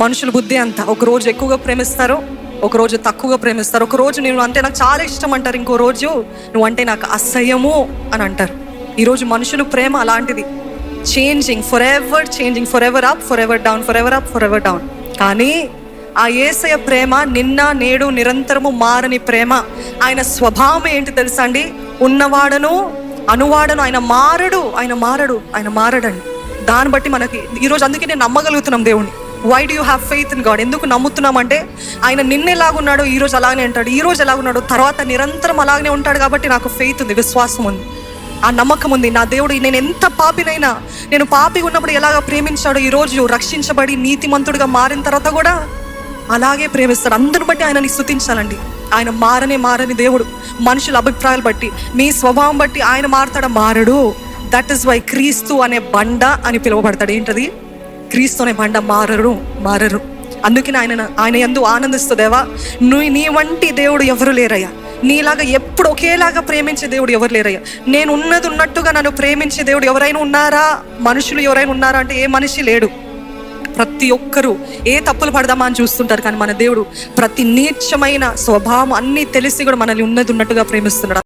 మనుషుల బుద్ధి అంత. ఒక రోజు ఎక్కువగా ప్రేమిస్తారు, ఒక రోజు తక్కువగా ప్రేమిస్తారు. ఒక రోజు నువ్వు అంటే నాకు చాలా ఇష్టం అంటారు, ఇంకో రోజు నువ్వు అంటే నాకు అసహ్యము అని అంటారు. ఈరోజు మనుషులు ప్రేమ అలాంటిది, changing, for ever changing, for ever up, for ever down, for ever up, for ever down. కానీ ఆ యేసయ్య ప్రేమ నిన్న నేడు నిరంతరము మారని ప్రేమ. ఆయన స్వభావం ఏంటి తెలుసా అండి? ఉన్నవాడను అనువాడను, ఆయన మారడండి. దాన్ని బట్టి మనకి ఈరోజు అందుకే నేను నమ్మగలుగుతున్నాం దేవుణ్ణి. Why do you have faith in God? ఎందుకు నమ్ముతున్నామంటే ఆయన నిన్న ఎలాగున్నాడో ఈరోజు అలాగనే ఉంటాడు, ఈరోజు ఎలాగున్నాడో తర్వాత నిరంతరం అలాగనే ఉంటాడు. కాబట్టి నాకు ఫెయిత్ ఉంది, విశ్వాసం ఉంది, ఆ నమ్మకం ఉంది. నా దేవుడు నేను ఎంత పాపినైనా, నేను పాపిగా ఉన్నప్పుడు ఎలాగ ప్రేమించాడో ఈరోజు రక్షించబడి నీతిమంతుడిగా మారిన తర్వాత కూడా అలాగే ప్రేమిస్తాడు. అందరిని బట్టి ఆయనని స్తుతించాలండి. ఆయన మారని దేవుడు. మనుషుల అభిప్రాయాలు బట్టి, మీ స్వభావం బట్టి ఆయన మారడు. దట్ ఈస్ వై క్రీస్తు అనే బండ అని పిలువబడతాడు. ఏంటది? క్రీస్తు అనే బండ. మారరు. అందుకని ఆయన యందు ఆనందిస్తూ, దేవా నీ వంటి దేవుడు ఎవరు లేరయ్యా, నీలాగా ఎప్పుడు ఒకేలాగా ప్రేమించే దేవుడు ఎవరు లేరయ్యా. నేను ఉన్నది ఉన్నట్టుగా నన్ను ప్రేమించే దేవుడు ఎవరైనా ఉన్నారా? మనుషులు ఎవరైనా ఉన్నారా అంటే ఏ మనిషి లేడు. ప్రతి ఒక్కరూ ఏ తప్పులు పడదామా అని చూస్తుంటారు. కానీ మన దేవుడు ప్రతి నీచమైన స్వభావం అన్నీ తెలిసి కూడా మనల్ని ఉన్నది ఉన్నట్టుగా ప్రేమిస్తున్నాడు.